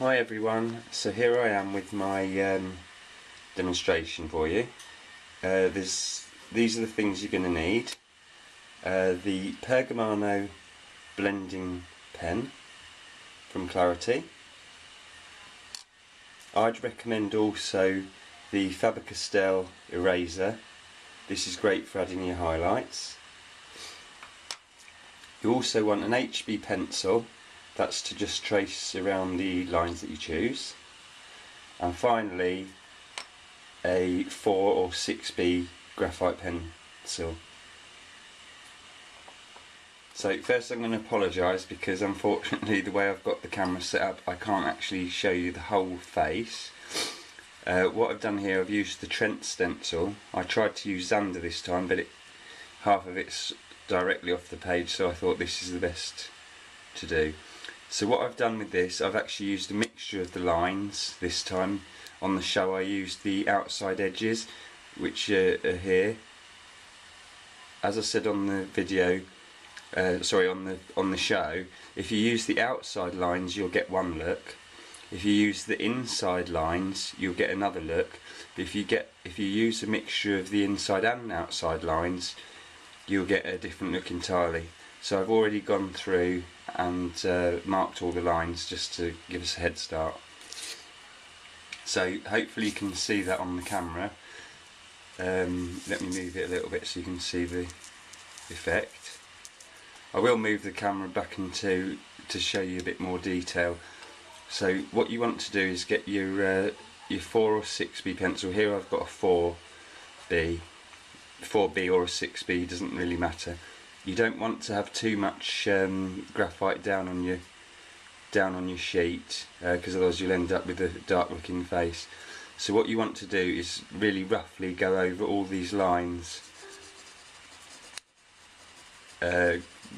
Hi everyone, so here I am with my demonstration for you. These are the things you're going to need. The Pergamano blending pen from Clarity. I'd recommend also the Faber-Castell eraser. This is great for adding your highlights. You also want an HB pencil. That's to just trace around the lines that you choose. And finally, a 4 or 6B graphite pencil. So first I'm going to apologise because unfortunately the way I've got the camera set up I can't actually show you the whole face. What I've done here, I've used the Trent stencil. I tried to use Xander this time, but half of it's directly off the page, so I thought this is the best to do. So what I've done with this, I've actually used a mixture of the lines this time. On the show I used the outside edges, which are here. As I said on the video, on the show, if you use the outside lines you'll get one look. If you use the inside lines you'll get another look. If you use a mixture of the inside and outside lines you'll get a different look entirely. So I've already gone through and marked all the lines just to give us a head start. So hopefully you can see that on the camera. Let me move it a little bit so you can see the effect. I will move the camera back to show you a bit more detail. So what you want to do is get your 4 or 6B pencil. Here I've got a 4B or a 6B, doesn't really matter. You don't want to have too much graphite down on your sheet because otherwise you'll end up with a dark looking face. So what you want to do is really roughly go over all these lines.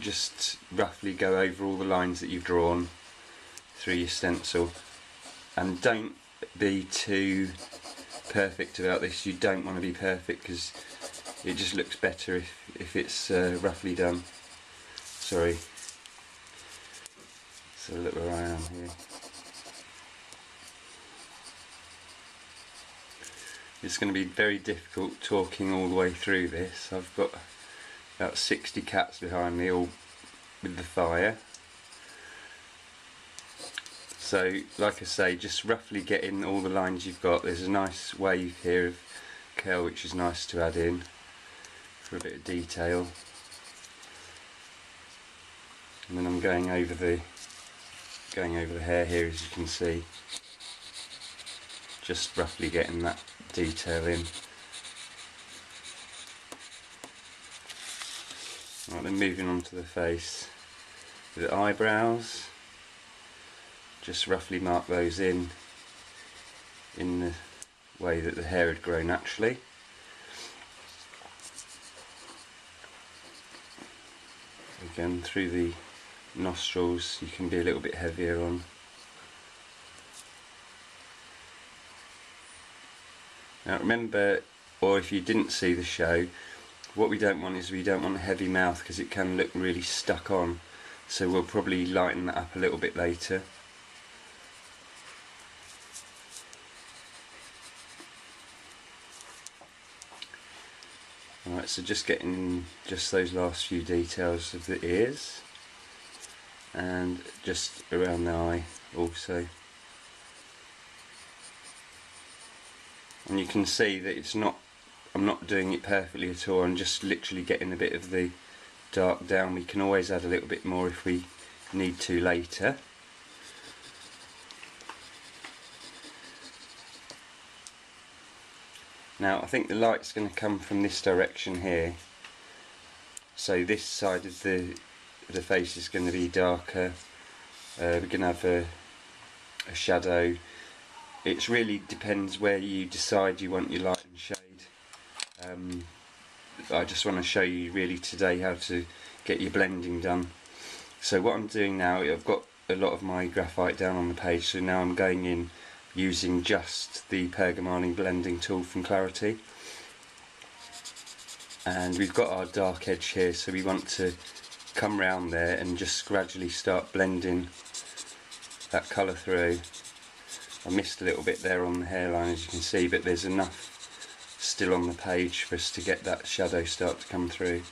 Just roughly go over all the lines that you've drawn through your stencil, and don't be too perfect about this. You don't want to be perfect because it just looks better if it's roughly done. Sorry. So look where I am here. It's going to be very difficult talking all the way through this. I've got about 60 cats behind me, all with the fire. So like I say, just roughly get in all the lines you've got. There's a nice wave here of curl which is nice to add in for a bit of detail. And then I'm going over the hair here, as you can see, just roughly getting that detail in. Right, then moving on to the face. The eyebrows, just roughly mark those in the way that the hair would grow naturally. Again, through the nostrils you can be a little bit heavier on. Now remember, or if you didn't see the show, what we don't want is we don't want a heavy mouth because it can look really stuck on, so we'll probably lighten that up a little bit later. Alright, so just getting just those last few details of the ears and just around the eye also. And you can see that I'm not doing it perfectly at all. I'm just literally getting a bit of the dark down. We can always add a little bit more if we need to later. Now I think the light's going to come from this direction here, so this side of the face is going to be darker. We're going to have a shadow. It really depends where you decide you want your light and shade. I just want to show you really today how to get your blending done. So what I'm doing now, I've got a lot of my graphite down on the page, so now I'm going in using just the Pergamano blending tool from Clarity, and we've got our dark edge here, so we want to come round there and just gradually start blending that colour through. I missed a little bit there on the hairline, as you can see, but there's enough still on the page for us to get that shadow start to come through.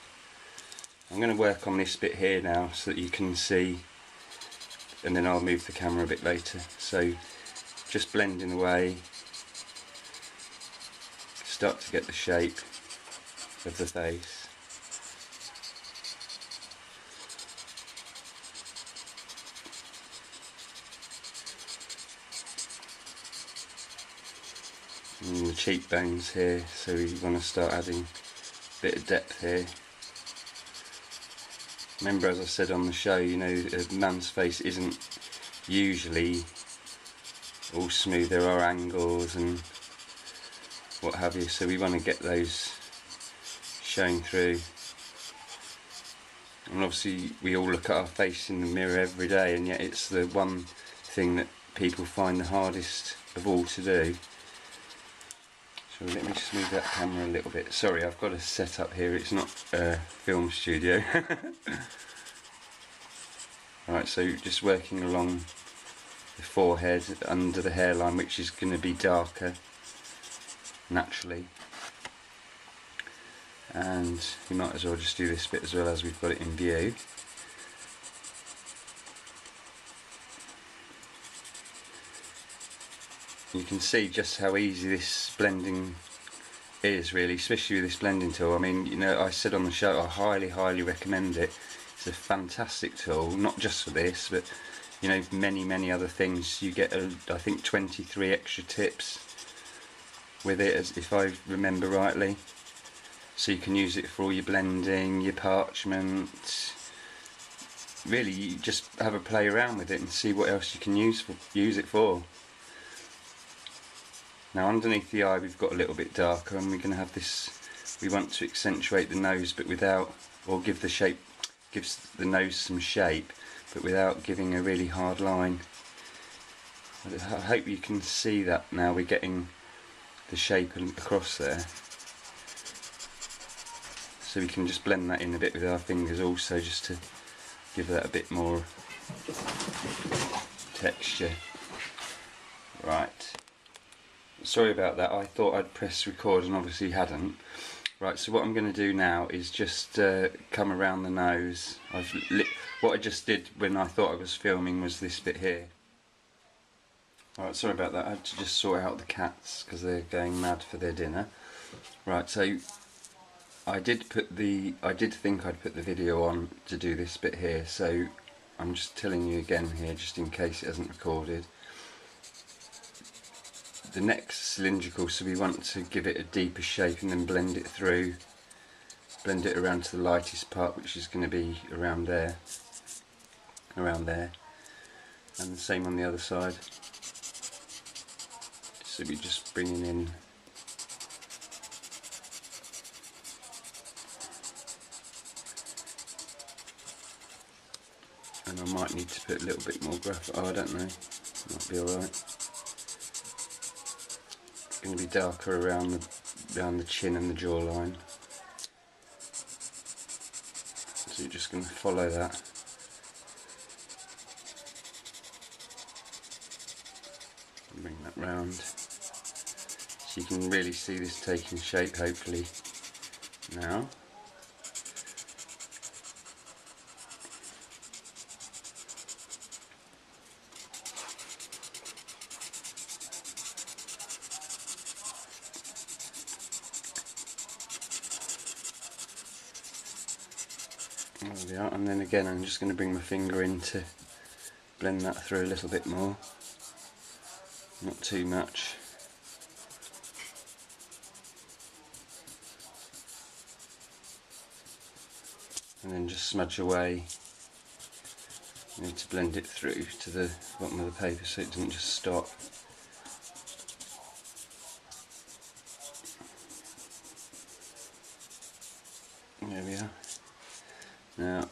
I'm going to work on this bit here now so that you can see, and then I'll move the camera a bit later. So just blending away, start to get the shape of the face. And the cheekbones here, so we want to start adding a bit of depth here. Remember, as I said on the show, you know, a man's face isn't usually all smooth. There are angles and what have you, so we want to get those showing through. And obviously we all look at our face in the mirror every day, and yet it's the one thing that people find the hardest of all to do. So let me just move that camera a little bit. Sorry, I've got a setup here, it's not a film studio. Alright, so just working along the forehead under the hairline, which is going to be darker naturally. And you might as well just do this bit as well, as we've got it in view. You can see just how easy this blending is, really, especially with this blending tool. I mean, you know, I said on the show I highly recommend it. It's a fantastic tool, not just for this, but you know, many other things. You get I think 23 extra tips with it, as if I remember rightly. So you can use it for all your blending, your parchment. Really, you just have a play around with it and see what else you can use it for. Now underneath the eye we've got a little bit darker, and we're going to have this, we want to accentuate the nose but without, or give the nose some shape but without giving a really hard line. I hope you can see that now, we're getting the shape across there. So we can just blend that in a bit with our fingers also, just to give that a bit more texture. Right. Sorry about that, I thought I'd press record and obviously hadn't. Right, so what I'm going to do now is just come around the nose. What I just did when I thought I was filming was this bit here. Right, sorry about that, I had to just sort out the cats because they're going mad for their dinner. Right, so I did think I'd put the video on to do this bit here, so I'm just telling you again here, just in case it hasn't recorded. The neck's cylindrical, so we want to give it a deeper shape and then blend it through, blend it around to the lightest part, which is going to be around there, and the same on the other side. So we're just bringing in and I might need to put a little bit more graphite. Oh, I don't know, might be alright. It's going to be darker around the chin and the jawline. So you're just going to follow that. And bring that round. So you can really see this taking shape, hopefully, now. There we are, and then again I'm just going to bring my finger in to blend that through a little bit more, not too much. And then just smudge away. You need to blend it through to the bottom of the paper so it doesn't just stop. There we are. Now,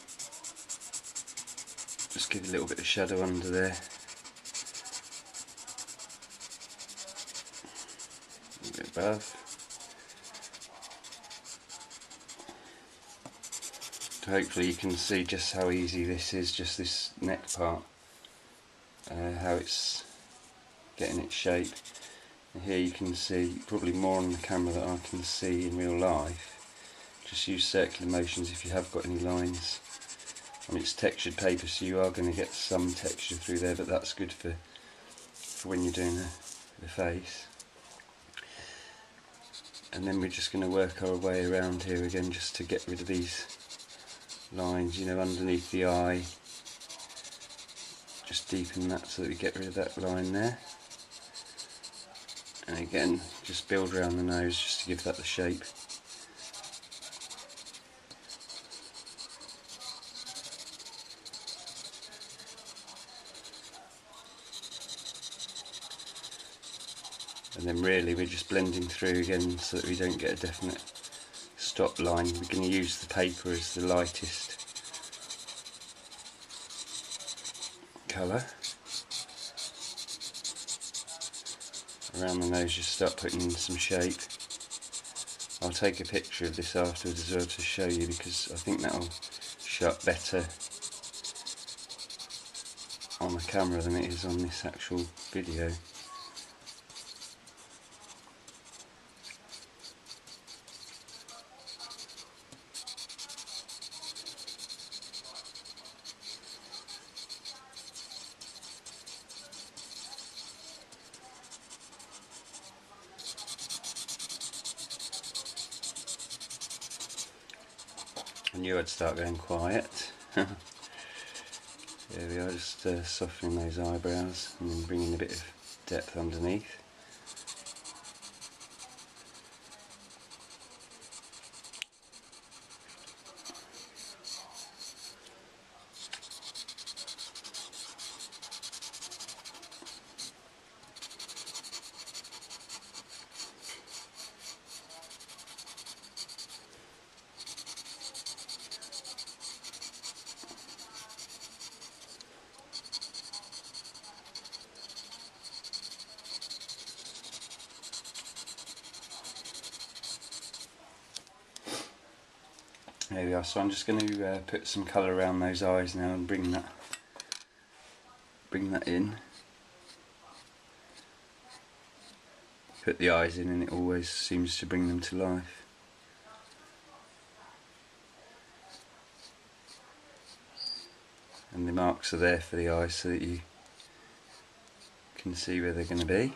just give a little bit of shadow under there. A little bit above. So hopefully you can see just how easy this is, just this neck part. How it's getting its shape. And here you can see, probably more on the camera than I can see in real life, just use circular motions if you have got any lines. I mean, it's textured paper, so you are going to get some texture through there, but that's good for when you're doing the face. And then we're just going to work our way around here again just to get rid of these lines, you know, underneath the eye. Just deepen that so that we get rid of that line there. And again, just build around the nose just to give that the shape. And then really we're just blending through again so that we don't get a definite stop line. We're going to use the paper as the lightest colour. Around the nose just start putting in some shape. I'll take a picture of this afterwards as well to show you, because I think that'll show up better on the camera than it is on this actual video. I knew I'd start going quiet. There we are, just softening those eyebrows and then bringing a bit of depth underneath. There we are, so I'm just going to put some colour around those eyes now and bring that in. Put the eyes in and it always seems to bring them to life. And the marks are there for the eyes so that you can see where they're going to be.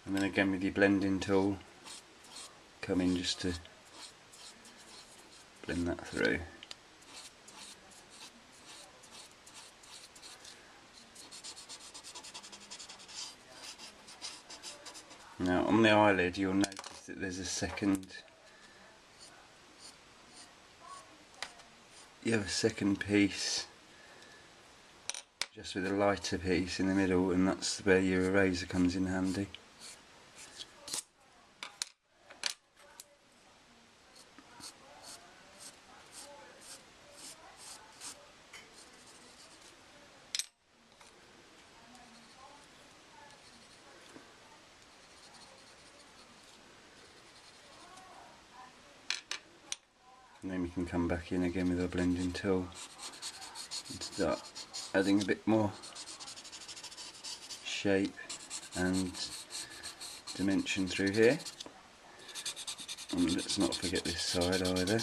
And then again with your blending tool, come in just to blend that through. Now on the eyelid you'll notice that there's a second, you have a second piece just with a lighter piece in the middle, and that's where your eraser comes in handy. And then we can come back in again with our blending tool and start adding a bit more shape and dimension through here. And let's not forget this side either.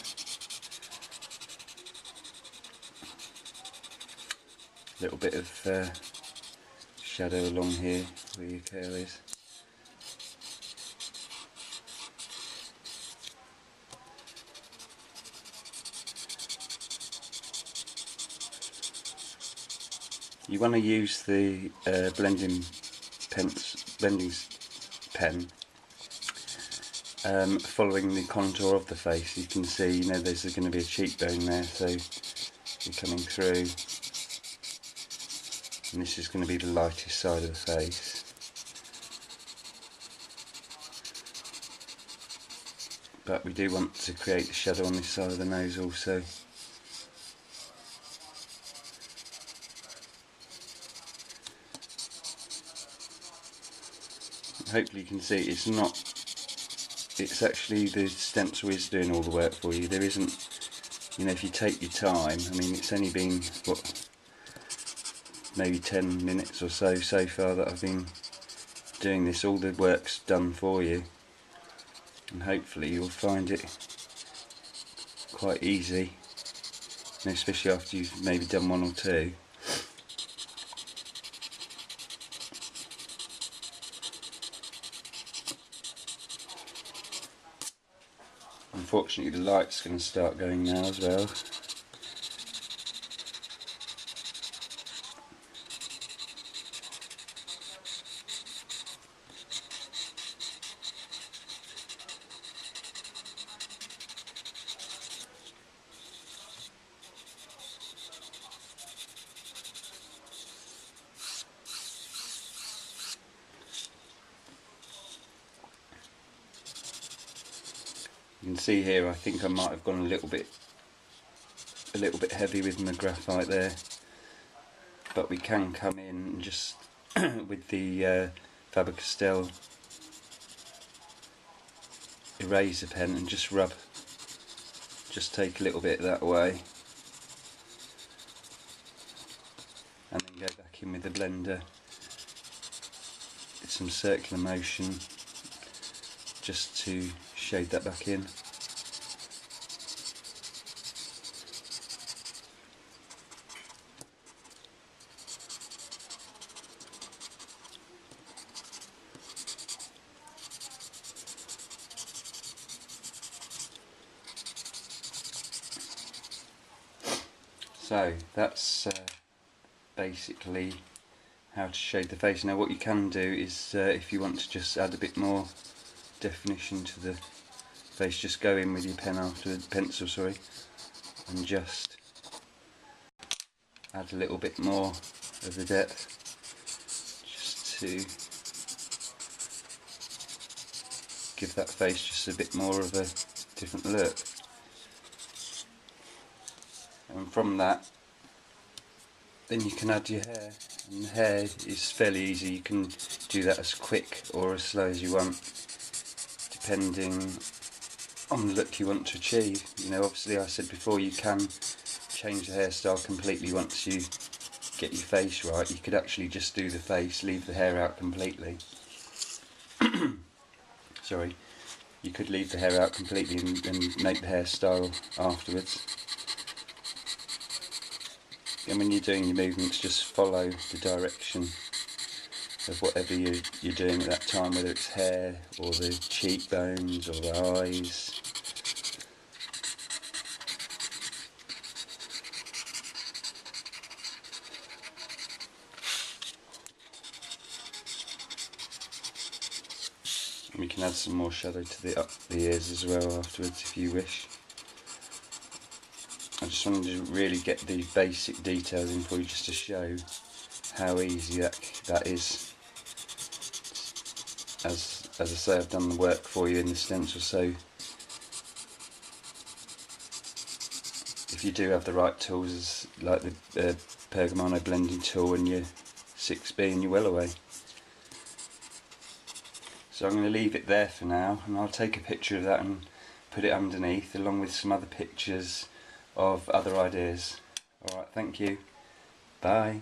A little bit of shadow along here where your curl is. You want to use the blending pen following the contour of the face. You can see, you know, there's going to be a cheekbone there, so you're coming through, and this is going to be the lightest side of the face. But we do want to create the shadow on this side of the nose also. Hopefully you can see it's actually the stencil is doing all the work for you. There isn't you know, if you take your time, I mean, it's only been, what, maybe 10 minutes or so far that I've been doing this. All the work's done for you, and hopefully you'll find it quite easy, and especially after you've maybe done one or two. Unfortunately the light's going to start going now as well. You can see here, I think I might have gone a little bit heavy with my graphite there, but we can come in and just with the Faber-Castell eraser pen and just rub, just take a little bit that way, and then go back in with the blender with some circular motion just to shade that back in. So that's basically how to shade the face. Now what you can do is if you want to just add a bit more definition to the face, just go in with your pen pencil, sorry, and just add a little bit more of the depth, just to give that face just a bit more of a different look. And from that, then you can add your hair, and the hair is fairly easy. You can do that as quick or as slow as you want, depending on the look you want to achieve. You know, obviously I said before, you can change the hairstyle completely once you get your face right. You could actually just do the face, leave the hair out completely. Sorry, you could leave the hair out completely and make the hairstyle afterwards. And when you're doing your movements, just follow the direction of whatever you're doing at that time, whether it's hair or the cheekbones or the eyes. And we can add some more shadow to up the ears as well afterwards if you wish. I just wanted to really get the basic details in for you, just to show how easy that is. As I say, I've done the work for you in the stencil, so if you do have the right tools, like the Pergamano blending tool and your 6B, and you're well away. So I'm going to leave it there for now, and I'll take a picture of that and put it underneath, along with some other pictures of other ideas. Alright, thank you. Bye.